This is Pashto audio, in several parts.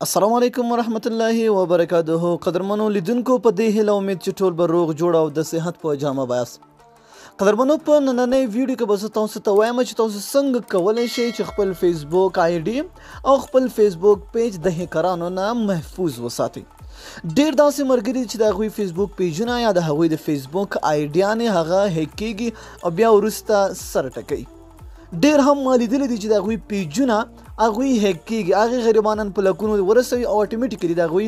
السلام علیکم ورحمت الله وبرکاته. قدرمنو لیدونکو په دې هیله امید چې ټول به روغ جوړ او د صحت په جامه بایاست. قدرمنو په نننۍ ویډیو کې به زه تاسو ته وایم چې تاسو څنګه کولی شئ چې خپل فیسبوک آی ډي او خپل فیسبوک پیج د هیکرانو نه محفوظ وساتئ. ډیر داسې ملګري چې د هغوی فیسبوک پیجونه یا د هغوی د فیسبوک آی ډیانې هغه هیک کیږي او بیا وروسته سر ټکوي. ډیر هم ما لیدلی دي چې د هغوی پیجونه هغوی هیک کیږي، هغې غریبانان په لکونو ورسوي او اټومیټیکلي د هغوی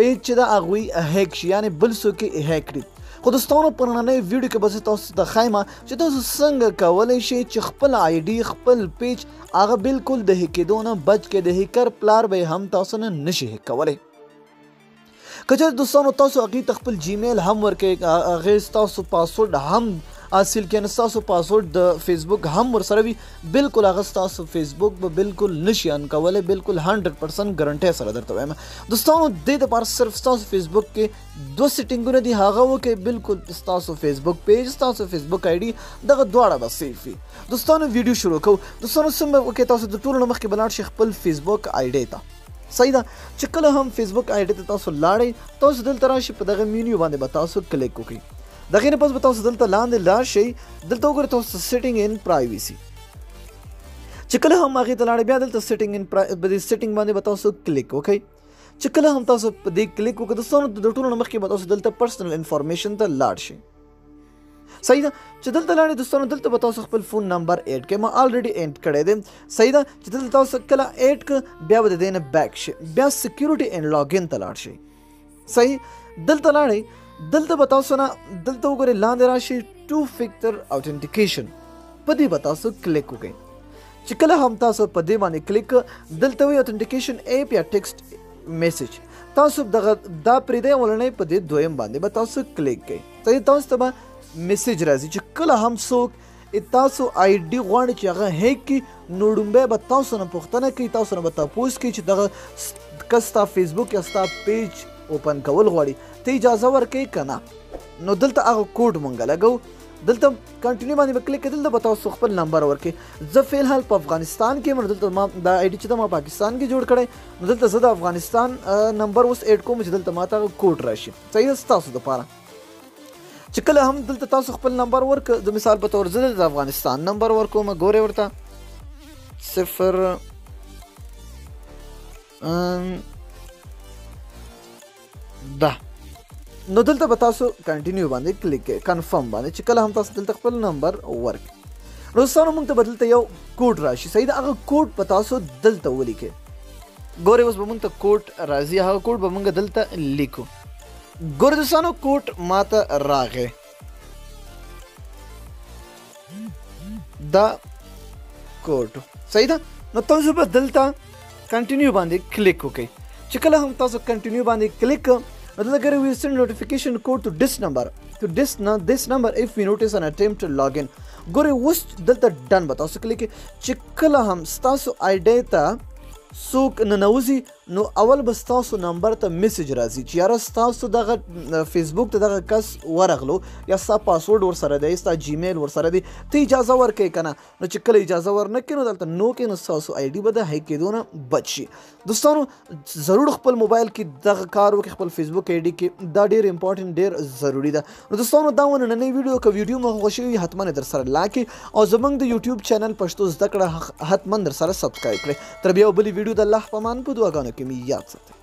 پیج چې ده هغوی هیک شي، یعنې بل څوک یې هیک کړي. خو دوستانو په نننۍ ویډیو کې به زه تاسو ته ښایم چې تاسو څنګه کولی شئ چې خپل آی ډي خپل پیج هغه بالکل د هیک کېدو نه بچ کړئ. د هیکر پلار به هم تاسو نه نشي هیک کولی. که چېرې دوستانو تاسو هغې ته خپل جیمیل هم ورکوئ، هغې ستاسو پاسورډ هم حاصل کړي، ستاسو پاسورډ د فیسبوک هم ورسره وي، بالکل هغه ستاسو فیسبوک به بالکل نشي ان کولی. بالکل 100% ګارنټۍ سره درته وایم دوستانو. دې دپاره صرف ستاسو فیسبوک کې دوه سیټینګونه دي، هغه وکړئ. بالکل ستاسو فیسبوک پیج، ستاسو فیسبوک آی ډي دغه دواړه به سیف وي. دوستانو ویډیو شروع کوو. دوستانو څنګه وکړئ، تاسو د ټولو نه مخکې به لاړ شئ خپل فیسبوک آی ډي ته. صحیح ده چې کله هم فیسبوک آی ډي ته تاسو لاړئ، تاسو دلته راشئ، په دغه مینیو باندې به تاسو کلیک وکړئ. دغې نه پس به تاسو دلته لاندې لاړ شئ، دلته وګورئ تاسو سیټینګ ان پرایویسي. چې کله هم هغې ته لاړئ، بیا دلته سیټینګ باندې به تاسو کلیک وکړئ. چې کله هم تاسو په دې کلیک وکړئ، دوستانو د ټولو نه مخکې به تاسو دلته پرسنل انفارمیشن ته لاړ شئ. صحیح ده چې دلته لاړئ دوستانو، دلته به تاسو خپل فون نمبر ایډ کړئ. ما الریډي ایډ کړی دی. صحیح ده چې دلته تاسو کله ایډ کړه، بیا به د دې نه بیک شئ، بیا سکیورټي اینډ لاګین ته لاړ شئ. صحیح دلته لاړئ، دلته به تاسو نه دلته وګورئ لاندې راشئ ټو فیکټر اوتنټیکیشن، په دې به تاسو کلیک وکړئ. چې کله هم تاسو په دې باندې کلیک کړه، دلته وایي اوتنټیکیشن ایپ یا ټیکسټ میسیج، تاسو دغه دا پرېږدئ، اولنی په دې دویم باندې به تاسو کلیک کړئ. صحیح تاسو ته به میسیج راځي چې کله هم څوک تاسو آی ډي غواړي چې هغه هیک کړي، نو لومبی به تاسو نه پوښتنه کوي، تاسو نه به تپوس کوي چې دغه که ستا فیسبوک یا ستا پیج اوپن کول غواړي، ته اجازه ورکوي که نه. نو دلته هغه کوډ مونږ لګو، دلته کنټینیو باندې به کلیک کړئ، دلته به تاسو خپل نمبر ورکړئ. زه فی الحال په افغانستان کې یم، دلته ما دا آی ډي چې ده ما پاکستان کې جوړ کړی، نو دلته زه د افغانستان نمبر اوس ایډ کوم چې دلته ما ته هغه کوډ راشي. صحیح ده ستاسو دپاره چې کله هم دلته تاسو خپل نمبر ورکړه، د مثال په طور زه د افغانستان نمبر ورکوم، ګورئ ورته 0 ده. نو دلته به تاسو کنټینیو باندې کلیک کړئ، کنفرم باندې. چې کله هم تاسو دلته خپل نمبر ورکړئ، دوستانو موږ ته به دلته یو کوډ راشي. صحیح ده هغه کوډ به تاسو دلته ولیکئ. ګورئ اوس به موږ ته کوډ راځي، هغه کوډ به موږ دلته لیکو. ګورئ دوستانو کوډ ماته راغی، دا کوډ. صحیح ده نو تاسو به دلته کنټینیو باندې کلیک وکړئ. چې کله هم تاسو کنټینیو باندې کلیک کړئ، نو دلته ګورئ we send notification code to this number if we notice an attempt to log in. ګورئ اوس دلته ډن به تاسو کلیک کړئ. چې کله هم ستاسو آی ډي ته څوک ننوځي، نو اول به ستاسو نمبر ته میسیج راځي چې یاره ستاسو دغه فیسبوک ته دغه کس ورغلو، یا ستا پاسورډ ورسره دی، ستا جیمیل ورسره دی، ته اجازه ورکوې که نه. نو چې کله اجازه ورنه کړې، نو دلته نو کې، نو ستاسو آی ډي به د هیک کېدو نه بچ شي. دوستانو ضرور خپل موبایل کې دغه کار وکړئ، خپل فیسبوک آی ډي کې، دا ډېر امپورټنټ، ډېر ضروري ده. نو دوستانو دا و نننۍ ویډیو. که ویډیو مو خوښه وي حتما در سره لایک کړئ، او زموږ د یوټیوب چینل پښتو زده کړه حتما در سره سبسکرایب کړئ. تر بیا بلې ویډیو د الله په امان په دعاګانو کې مې یاد ساتئ.